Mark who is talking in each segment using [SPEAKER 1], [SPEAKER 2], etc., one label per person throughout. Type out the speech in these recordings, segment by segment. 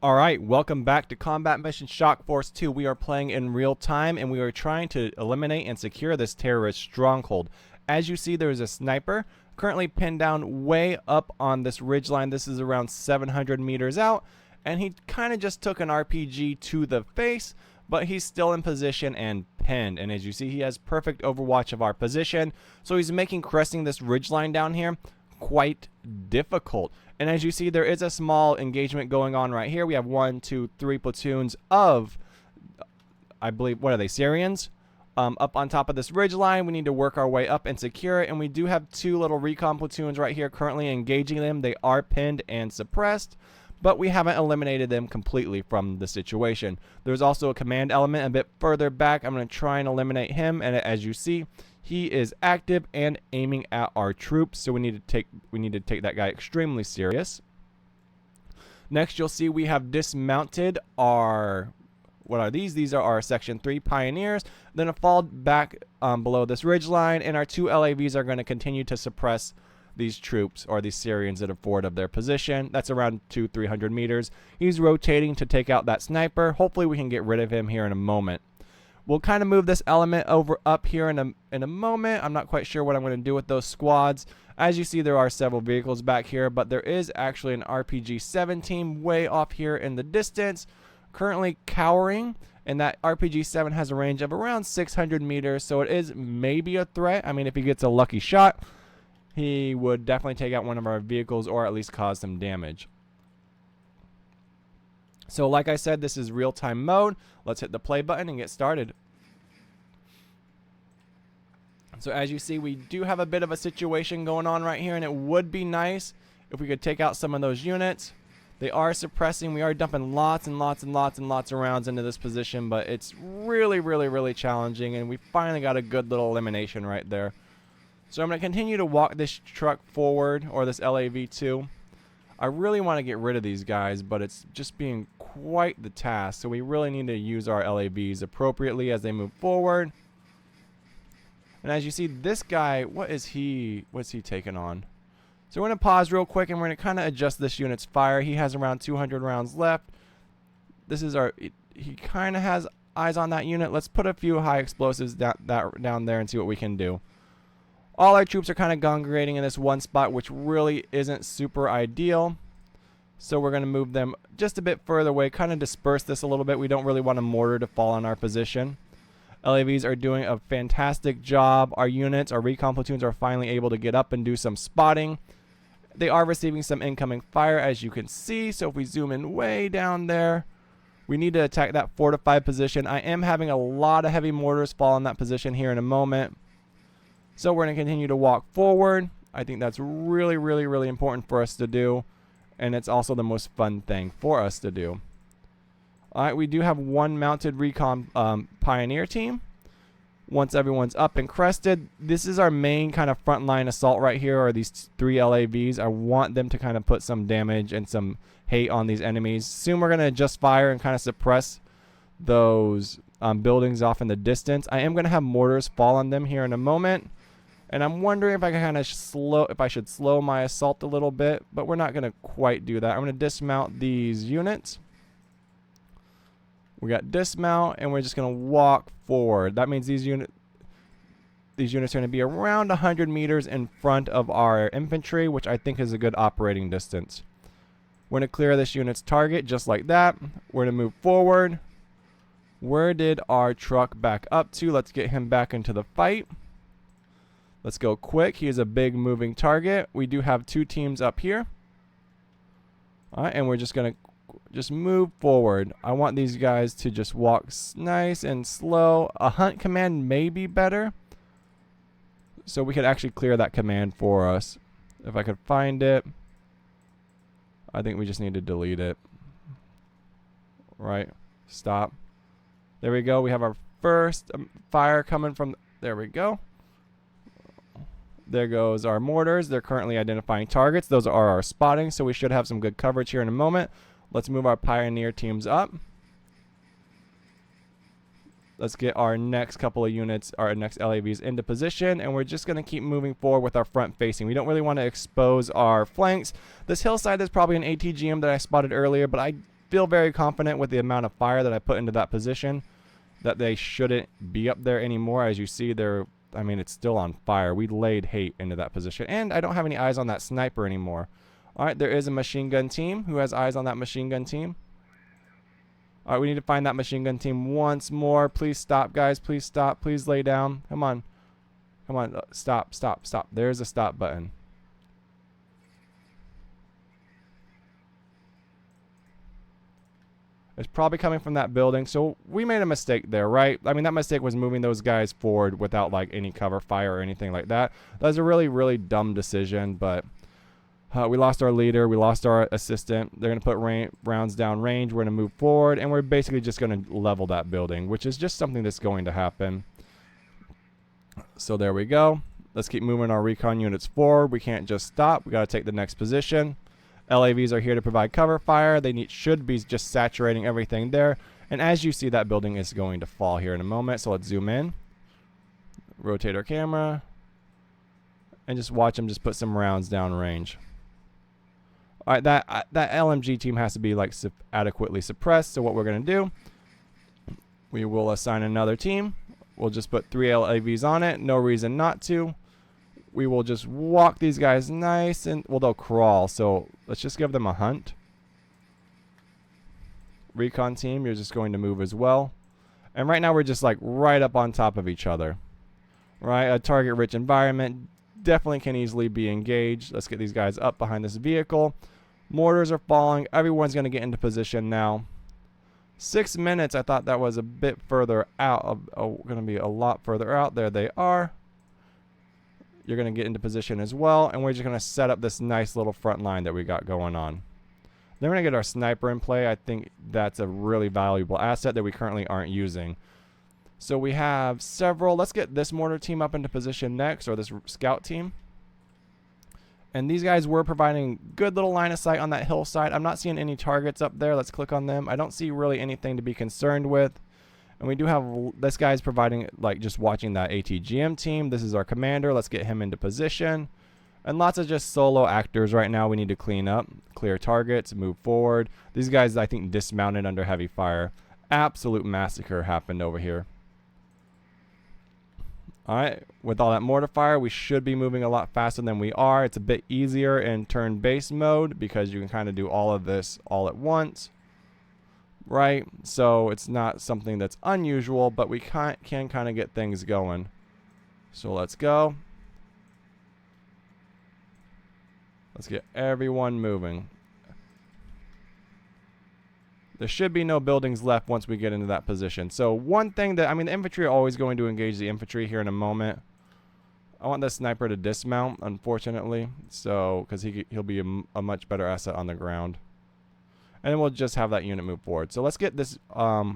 [SPEAKER 1] Alright, welcome back to Combat Mission Shock Force 2. We are playing in real time and we are trying to eliminate and secure this terrorist stronghold. As you see, there is a sniper currently pinned down way up on this ridgeline. This is around 700 meters out, and he kind of just took an RPG to the face, but he's still in position and pinned. And as you see, he has perfect overwatch of our position, so he's making cresting this ridgeline down here quite difficult. And as you see, there is a small engagement going on right here. We have 1, 2, 3 platoons of, I believe, what are they, Syrians? Up on top of this ridge line. We need to work our way up and secure it. And we do have 2 little recon platoons right here currently engaging them. They are pinned and suppressed, but we haven't eliminated them completely from the situation. There's also a command element a bit further back. I'm going to try and eliminate him. And as you see, he is active and aiming at our troops, so we need to take that guy extremely serious. Next, you'll see we have dismounted our, what are these? These are our Section 3 Pioneers. Then a fall back below this ridge line, and our 2 LAVs are going to continue to suppress these troops or these Syrians that are forward of their position. That's around 200-300 meters. He's rotating to take out that sniper. Hopefully we can get rid of him here in a moment. We'll kind of move this element over up here in a moment. I'm not quite sure what I'm going to do with those squads. As you see, there are several vehicles back here, but there is actually an RPG-7 team way off here in the distance, currently cowering, and that RPG-7 has a range of around 600 meters, so it is maybe a threat. I mean, if he gets a lucky shot, he would definitely take out one of our vehicles or at least cause some damage. So like I said, this is real-time mode. Let's hit the play button and get started. So as you see, we do have a bit of a situation going on right here, and it would be nice if we could take out some of those units. They are suppressing. We are dumping lots and lots and lots and lots of rounds into this position, but it's really challenging, and we finally got a good little elimination right there. So I'm going to continue to walk this truck forward, or this LAV-2. I really want to get rid of these guys, but it's just being quite the task. So we really need to use our LAVs appropriately as they move forward. And as you see, this guy, what's he taking on? So we're going to pause real quick, and we're going to kind of adjust this unit's fire. He has around 200 rounds left. This is he kind of has eyes on that unit. Let's put a few high explosives down there and see what we can do. All our troops are kind of congregating in this one spot, which really isn't super ideal. So we're going to move them just a bit further away, kind of disperse this a little bit. We don't really want a mortar to fall on our position. LAVs are doing a fantastic job. Our units, our recon platoons, are finally able to get up and do some spotting. They are receiving some incoming fire, as you can see. So if we zoom in way down there, we need to attack that fortified position. I am having a lot of heavy mortars fall in that position here in a moment. So we're going to continue to walk forward. I think that's really important for us to do. And it's also the most fun thing for us to do. Alright, we do have 1 mounted recon pioneer team. Once everyone's up and crested, this is our main kind of frontline assault right here, are these 3 LAVs. I want them to kind of put some damage and some hate on these enemies. Soon we're going to adjust fire and kind of suppress those buildings off in the distance. I am going to have mortars fall on them here in a moment. And I'm wondering if I can kind of should slow my assault a little bit, but we're not going to quite do that. I'm going to dismount these units. We got dismount, and we're just going to walk forward. That means these units are going to be around 100 meters in front of our infantry, which I think is a good operating distance. We're going to clear this unit's target just like that. We're going to move forward. Where did our truck back up to? Let's get him back into the fight. Let's go quick. He is a big moving target. We do have 2 teams up here. Alright, and we're just going to move forward. I want these guys to just walk nice and slow. A hunt command may be better, so we could actually clear that command for us. If I could find it. I think we just need to delete it. Right. Stop. There we go. We have our first fire coming from... There we go. There goes our mortars. They're currently identifying targets. Those are our spotting, so we should have some good coverage here in a moment. Let's move our pioneer teams up. Let's get our next couple of units, our next LAVs into position, and we're just going to keep moving forward with our front facing. We don't really want to expose our flanks. This hillside is probably an ATGM that I spotted earlier, but I feel very confident with the amount of fire that I put into that position that they shouldn't be up there anymore. As you see, I mean, it's still on fire. We laid hate into that position. And I don't have any eyes on that sniper anymore. All right, there is a machine gun team. Who has eyes on that machine gun team? All right, we need to find that machine gun team once more. Please stop, guys. Please stop. Please lay down. Come on. Come on. Stop, stop, stop. There's a stop button. It's probably coming from that building. So we made a mistake there, right? I mean, that mistake was moving those guys forward without like any cover fire or anything like that. That was a really, really dumb decision, but we lost our leader. We lost our assistant. They're going to put rounds down range. We're going to move forward, and we're basically just going to level that building, which is just something that's going to happen. So there we go. Let's keep moving our recon units forward. We can't just stop. We got to take the next position. LAVs are here to provide cover fire. They should be just saturating everything there. And as you see, that building is going to fall here in a moment. So let's zoom in, rotate our camera, and just watch them just put some rounds down range. All right, that LMG team has to be like adequately suppressed. So what we're going to do, we will assign another team. We'll just put 3 LAVs on it. No reason not to. We will just walk these guys nice and, well, they'll crawl. So let's just give them a hunt. Recon team, you're just going to move as well. And right now we're just like right up on top of each other. Right, a target rich environment definitely can easily be engaged. Let's get these guys up behind this vehicle. Mortars are falling. Everyone's going to get into position now. 6 minutes, I thought that was a bit further out. Going to be a lot further out. There they are. You're going to get into position as well. And we're just going to set up this nice little front line that we got going on. Then we're going to get our sniper in play. I think that's a really valuable asset that we currently aren't using. So we have several. Let's get this mortar team up into position next, or this scout team. And these guys were providing good little line of sight on that hillside. I'm not seeing any targets up there. Let's click on them. I don't see really anything to be concerned with. And we do have, this guy's providing, like, just watching that ATGM team. This is our commander. Let's get him into position. And lots of just solo actors right now we need to clean up. Clear targets, move forward. These guys, I think, dismounted under heavy fire. Absolute massacre happened over here. Alright, with all that mortar fire, we should be moving a lot faster than we are. It's a bit easier in turn-based mode because you can kind of do all of this all at once. Right? So it's not something that's unusual, but we can kind of get things going. So let's go. Let's get everyone moving. There should be no buildings left once we get into that position. So one thing that, I mean, the infantry are always going to engage the infantry here in a moment. I want the sniper to dismount, unfortunately. So, because he'll be a much better asset on the ground. And then we'll just have that unit move forward. So let's get this, our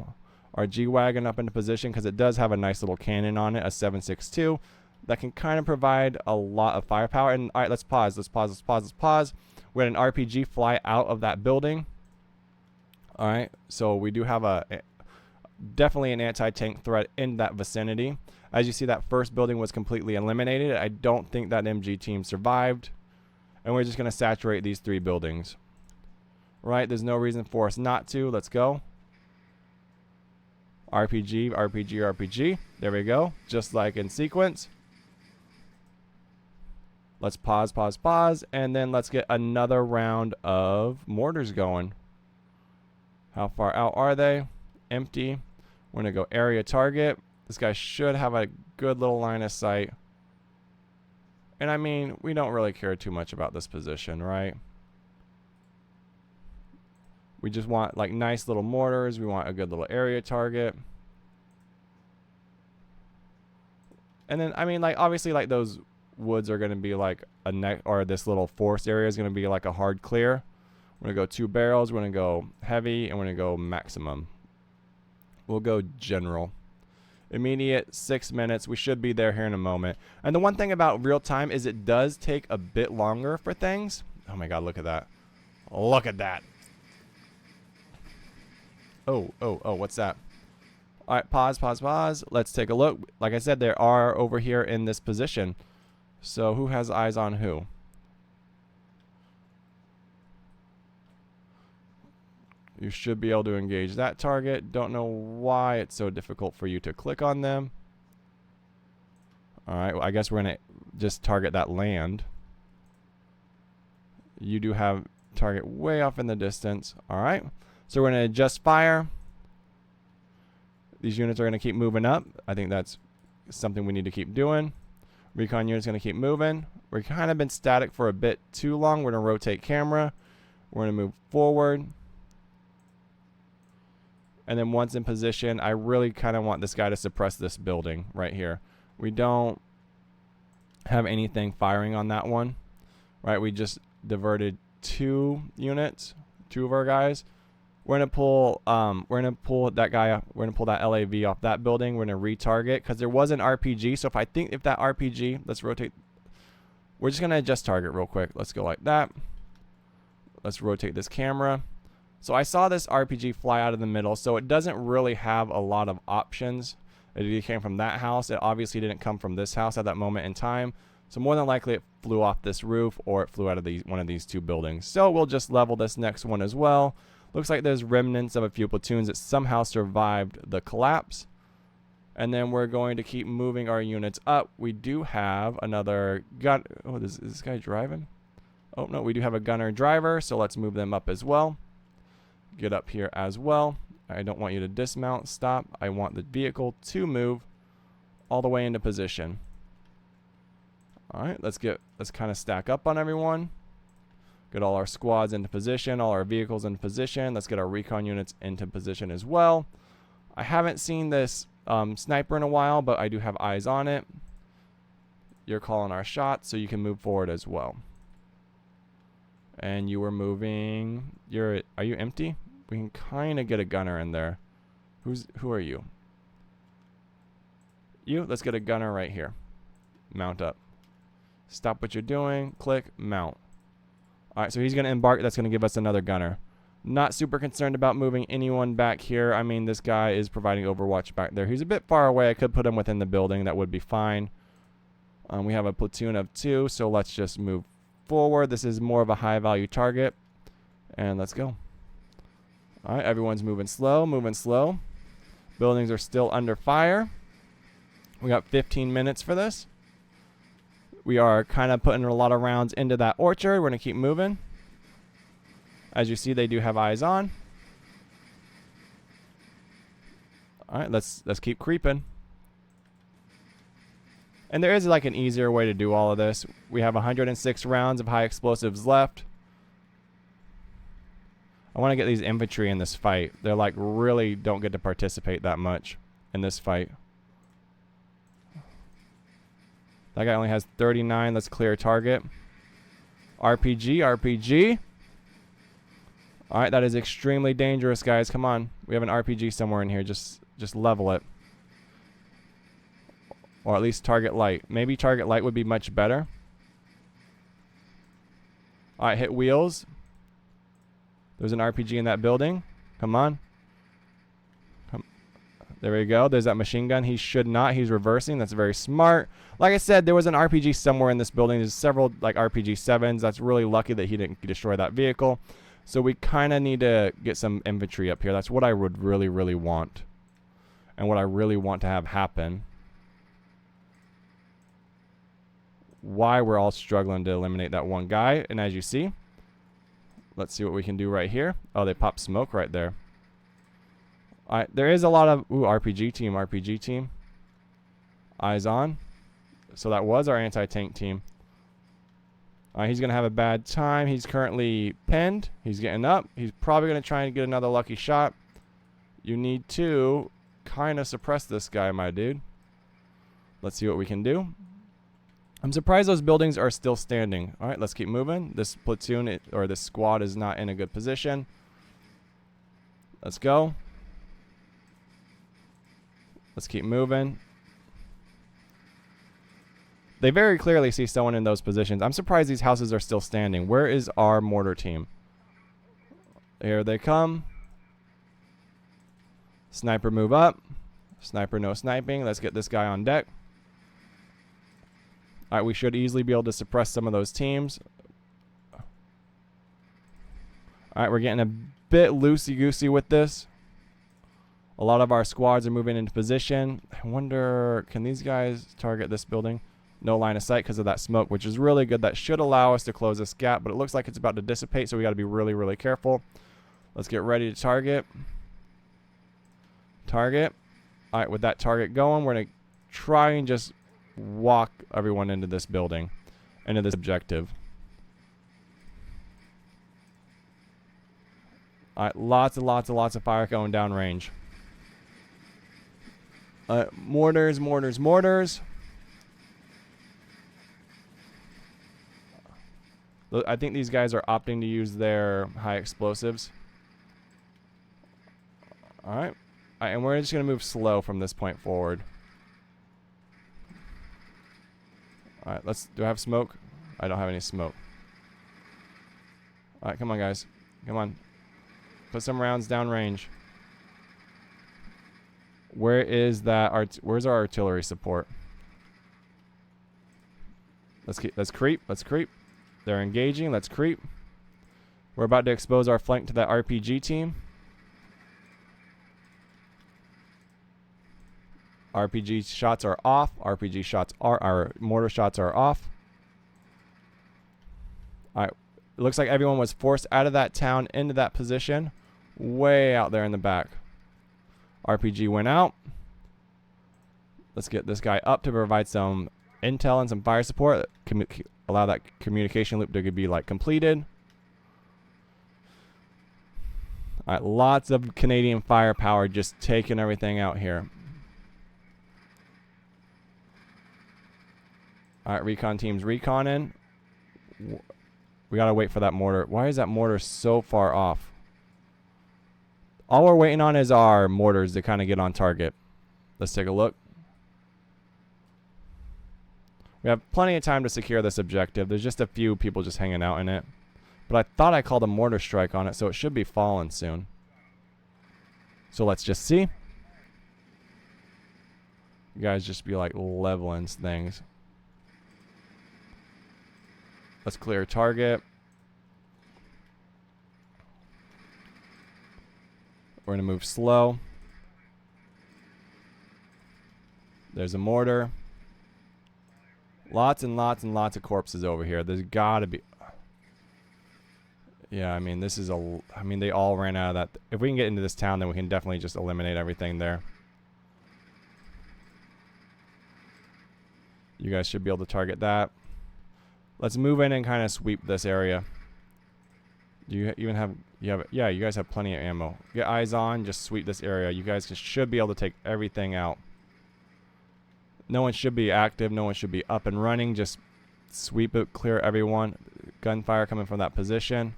[SPEAKER 1] G-Wagon up into position because it does have a nice little cannon on it, a 7.62. That can kind of provide a lot of firepower. And all right, let's pause. We had an RPG fly out of that building. All right, so we do have definitely an anti-tank threat in that vicinity. As you see, that first building was completely eliminated. I don't think that MG team survived. And we're just going to saturate these 3 buildings. Right, there's no reason for us not to. Let's go. RPG, RPG, RPG. There we go. Just like in sequence. Let's pause. And then let's get another round of mortars going. How far out are they? Empty. We're going to go area target. This guy should have a good little line of sight. And I mean, we don't really care too much about this position, right? We just want like nice little mortars. We want a good little area target. And then, I mean, like, obviously, like, those woods are going to be like a neck, or this little forest area is going to be like a hard clear. We're going to go 2 barrels. We're going to go heavy, and we're going to go maximum. We'll go general. Immediate, 6 minutes. We should be there here in a moment. And the one thing about real time is it does take a bit longer for things. Oh my God, look at that. Look at that. Oh, what's that? All right, pause. Let's take a look. Like I said, there are over here in this position. So who has eyes on who? You should be able to engage that target. Don't know why it's so difficult for you to click on them. Alright, well, I guess we're going to just target that land. You do have target way off in the distance. Alright, so we're going to adjust fire. These units are going to keep moving up. I think that's something we need to keep doing. Recon unit's going to keep moving. We've kind of been static for a bit too long. We're going to rotate camera. We're going to move forward. And then once in position, I really kind of want this guy to suppress this building right here. We don't have anything firing on that one. Right, we just diverted 2 units, 2 of our guys. We're gonna pull that guy up. We're gonna pull that LAV off that building. We're gonna retarget because there was an RPG. So if that RPG, let's rotate. We're just gonna adjust target real quick. Let's go like that. Let's rotate this camera. So I saw this RPG fly out of the middle. So it doesn't really have a lot of options. It either came from that house. It obviously didn't come from this house at that moment in time. So more than likely it flew off this roof or it flew out of one of these 2 buildings. So we'll just level this next one as well. Looks like there's remnants of a few platoons that somehow survived the collapse. And then we're going to keep moving our units up. We do have another gun. Oh, is this guy driving? Oh, no, we do have a gunner driver. So let's move them up as well. Get up here as well. I don't want you to dismount. Stop. I want the vehicle to move all the way into position. All right, let's kind of stack up on everyone. Get all our squads into position, all our vehicles into position. Let's get our recon units into position as well. I haven't seen this sniper in a while, but I do have eyes on it. You're calling our shots, so you can move forward as well. And you were moving. Are you empty? We can kind of get a gunner in there. Who are you? Let's get a gunner right here. Mount up. Stop what you're doing. Click, mount. Alright, so he's going to embark. That's going to give us another gunner. Not super concerned about moving anyone back here. I mean, this guy is providing overwatch back there. He's a bit far away. I could put him within the building. That would be fine. We have a platoon of 2, so let's just move forward. This is more of a high-value target. And let's go. Alright, everyone's moving slow, moving slow. Buildings are still under fire. We got 15 minutes for this. We are kind of putting a lot of rounds into that orchard. We're going to keep moving. As you see, they do have eyes on. All right, let's keep creeping. And there is like an easier way to do all of this. We have 106 rounds of high explosives left. I want to get these infantry in this fight. They're like really don't get to participate that much in this fight. That guy only has 39. Let's clear target. RPG, RPG. All right, that is extremely dangerous, guys. Come on. We have an RPG somewhere in here. Just level it. Or at least target light. Maybe target light would be much better. All right, hit wheels. There's an RPG in that building. Come on. There we go. There's that machine gun. He should not. He's reversing. That's very smart. Like I said, there was an RPG somewhere in this building. There's several like RPG 7s. That's really lucky that he didn't destroy that vehicle. So we kind of need to get some infantry up here. That's what I would really, really want. And what I really want to have happen. Why we're all struggling to eliminate that one guy. And as you see, let's see what we can do right here. Oh, they popped smoke right there. All right, there is a lot of RPG team. Eyes on. So that was our anti-tank team. All right, he's gonna have a bad time. He's currently pinned. He's getting up. He's probably gonna try and get another lucky shot. You need to kind of suppress this guy, my dude. Let's see what we can do. I'm surprised those buildings are still standing. All right, let's keep moving. This platoon or this squad is not in a good position. Let's go. Let's keep moving. They very clearly see someone in those positions. I'm surprised these houses are still standing. Where is our mortar team? Here they come. Sniper move up. Sniper no sniping. Let's get this guy on deck. All right, we should easily be able to suppress some of those teams. All right, we're getting a bit loosey-goosey with this. A lot of our squads are moving into position. I wonder, can these guys target this building? No line of sight because of that smoke, which is really good. That should allow us to close this gap, but it looks like it's about to dissipate, so we got to be really, really careful. Let's get ready to target. Target. All right, with that target going, we're going to try and just walk everyone into this building, into this objective. All right, lots and lots and lots of fire going down range. Mortars, mortars, mortars. I think these guys are opting to use their high explosives. All right. And we're just going to move slow from this point forward. All right, do I have smoke? I don't have any smoke. All right, come on, guys. Come on. Put some rounds down range. Where is that? Where's our artillery support? Let's creep. Let's creep. They're engaging. Let's creep. We're about to expose our flank to that RPG team. RPG shots are off. RPG shots are, our mortar shots are off. All right. It looks like everyone was forced out of that town into that position. Way out there in the back. RPG went out. Let's get this guy up to provide some intel and some fire support. Allow that communication loop to be like completed. All right, lots of Canadian firepower just taking everything out here. All right, recon teams reconning. We gotta wait for that mortar. Why is that mortar so far off? All we're waiting on is our mortars to kind of get on target. Let's take a look. We have plenty of time to secure this objective. There's just a few people just hanging out in it. But I thought I called a mortar strike on it, so it should be falling soon. So let's just see. You guys just be like leveling things. Let's clear target. We're going to move slow. There's a mortar. Lots and lots and lots of corpses over here. There's got to be... Yeah, I mean, this is a... I mean, they all ran out of that. If we can get into this town, then we can definitely just eliminate everything there. You guys should be able to target that. Let's move in and kind of sweep this area. Do you even have... Yeah, you guys have plenty of ammo. Get eyes on, just sweep this area. You guys should be able to take everything out. No one should be active. No one should be up and running. Just sweep it, clear everyone. Gunfire coming from that position.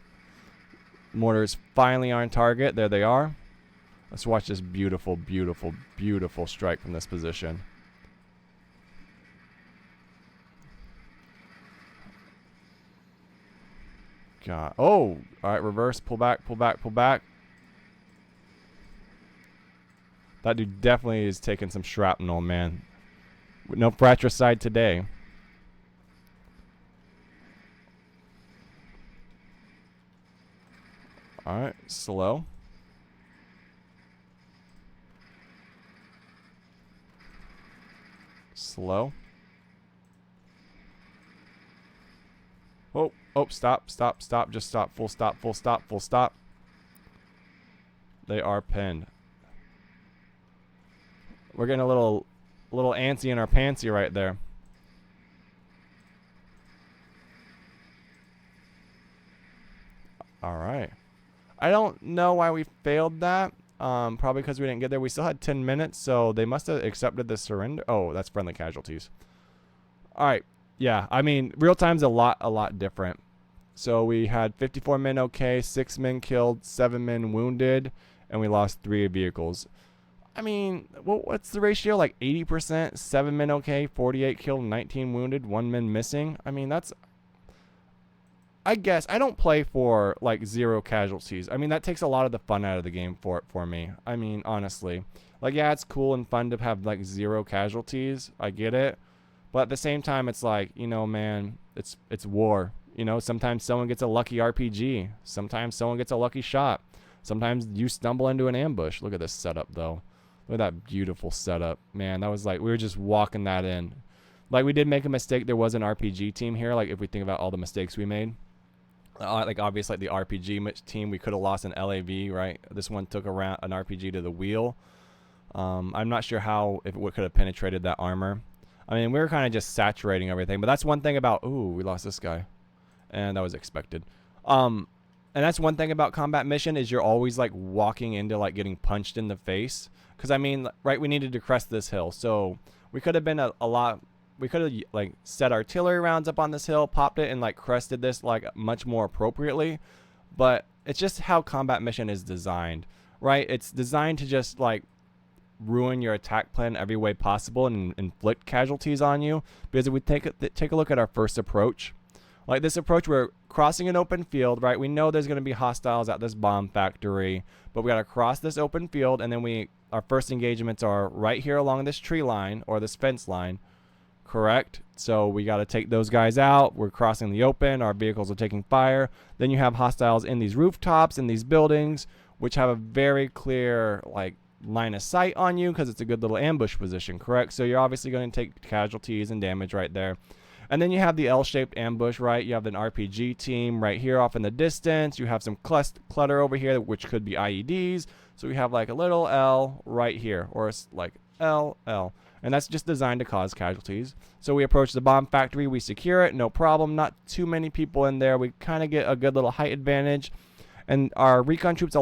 [SPEAKER 1] Mortars finally on target. There they are. Let's watch this beautiful, beautiful, beautiful strike from this position. God. Oh, all right, reverse, pull back, pull back, pull back. That dude definitely is taking some shrapnel, man. No fratricide today. All right, slow. Slow. Oh, stop, stop, stop, just stop, full stop, full stop, full stop. They are pinned. We're getting a little antsy in our pantsy right there. All right. I don't know why we failed that. Probably because we didn't get there. We still had 10 minutes, so they must have accepted the surrender. Oh, that's friendly casualties. All right. Yeah, I mean, real time's a lot different. So we had 54 men okay, 6 men killed, 7 men wounded, and we lost 3 vehicles. I mean, what's the ratio? Like 80%, 7 men okay, 48 killed, 19 wounded, 1 man missing. I mean, that's... I guess I don't play for like 0 casualties. I mean, that takes a lot of the fun out of the game for me. I mean, honestly. Like, yeah, it's cool and fun to have like 0 casualties. I get it. But at the same time, it's like, you know, man, it's war. You know, sometimes someone gets a lucky RPG. Sometimes someone gets a lucky shot. sometimes you stumble into an ambush. Look at this setup, though. Look at that beautiful setup. Man, that was like, we were just walking that in. Like, we did make a mistake. There was an RPG team here. Like, if we think about all the mistakes we made. Like, obviously, like the RPG team, we could have lost an LAV, right? This one took an RPG to the wheel. I'm not sure how, if it could have penetrated that armor. I mean, we were kind of just saturating everything. But that's one thing about, ooh, we lost this guy. And that was expected. And that's one thing about combat mission is you're always, like, walking into, like, getting punched in the face. Because, I mean, right, we needed to crest this hill. So we could have been a lot... We could have, like, set artillery rounds up on this hill, popped it, and, like, crested this, like, much more appropriately. But it's just how combat mission is designed, right? It's designed to just, like, ruin your attack plan every way possible and inflict casualties on you. Because if we take a look at our first approach, like this approach, we're crossing an open field, right? We know there's going to be hostiles at this bomb factory, but we got to cross this open field, and then our first engagements are right here along this tree line or this fence line. Correct. So we got to take those guys out. We're crossing the open. Our vehicles are taking fire. Then you have hostiles in these rooftops, in these buildings, which have a very clear, like, line of sight on you because it's a good little ambush position. Correct. So you're obviously going to take casualties and damage right there. And then you have the L-shaped ambush, right? You have an RPG team right here off in the distance. You have some clutter over here, which could be IEDs. So we have like a little L right here, or like L. And that's just designed to cause casualties. So we approach the bomb factory, we secure it, no problem. Not too many people in there. We kind of get a good little height advantage. And our recon troops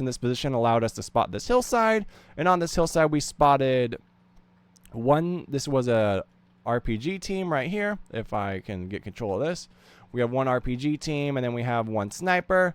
[SPEAKER 1] in this position allowed us to spot this hillside. And on this hillside, we spotted this was a RPG team right here. If I can get control of this. We have one RPG team, and then we have one sniper.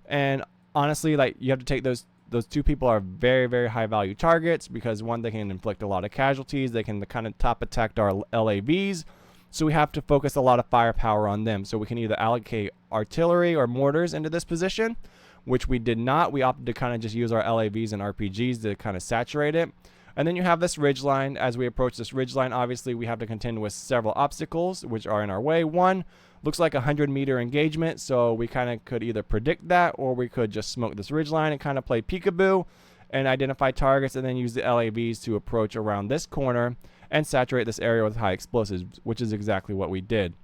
[SPEAKER 1] And honestly, like, you have to take those two people are very, very high value targets because one, they can inflict a lot of casualties. They can kind of top attack our LAVs. So we have to focus a lot of firepower on them. So we can either allocate artillery or mortars into this position, which we did not. We opted to kind of just use our LAVs and RPGs to kind of saturate it. And then you have this ridgeline. As we approach this ridgeline, obviously we have to contend with several obstacles which are in our way. One looks like a 100-meter engagement, so we kind of could either predict that, or we could just smoke this ridgeline and kind of play peekaboo and identify targets, and then use the LAVs to approach around this corner and saturate this area with high explosives, which is exactly what we did.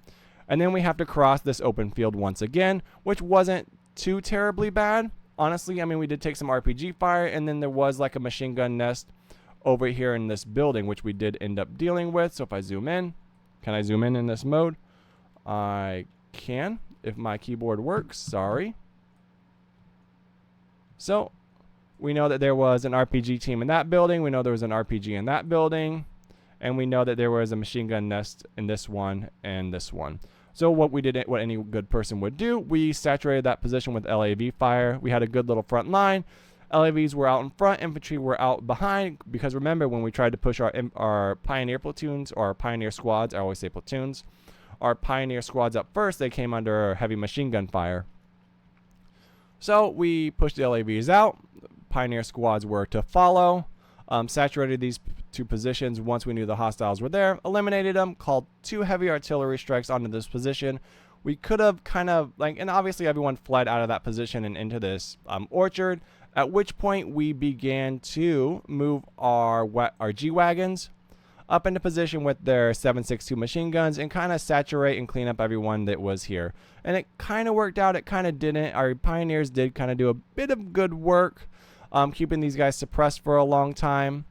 [SPEAKER 1] And then we have to cross this open field once again, which wasn't too terribly bad. Honestly, I mean, we did take some RPG fire, and then there was like a machine gun nest over here in this building, which we did end up dealing with. So if I zoom in, can I zoom in this mode? I can, if my keyboard works. Sorry. So we know that there was an RPG team in that building. We know there was an RPG in that building. And we know that there was a machine gun nest in this one and this one. So what any good person would do, we saturated that position with LAV fire. We had a good little front line. LAVs were out in front, infantry were out behind, because remember when we tried to push our pioneer platoons, or our pioneer squads, I always say platoons, our pioneer squads up first, they came under heavy machine gun fire. So we pushed the LAVs out, pioneer squads were to follow, saturated these two positions once we knew the hostiles were there, eliminated them, called 2 heavy artillery strikes onto this position. We could have kind of, like, and obviously everyone fled out of that position and into this orchard, at which point we began to move our G-Wagons up into position with their 7.62 machine guns and kind of saturate and clean up everyone that was here. And it kind of worked out, it kind of didn't. Our pioneers did kind of do a bit of good work, keeping these guys suppressed for a long time.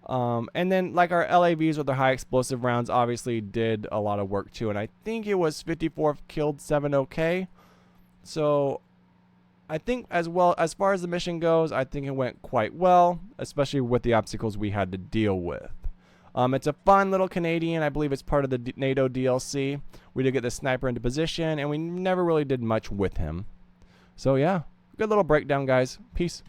[SPEAKER 1] And then, like, our LAVs with their high explosive rounds obviously did a lot of work too. And I think it was 54 killed, 7 okay. So I think as far as the mission goes, I think it went quite well, especially with the obstacles we had to deal with. It's a fun little Canadian. I believe it's part of the NATO DLC. We did get the sniper into position, and we never really did much with him. So yeah, good little breakdown, guys. Peace.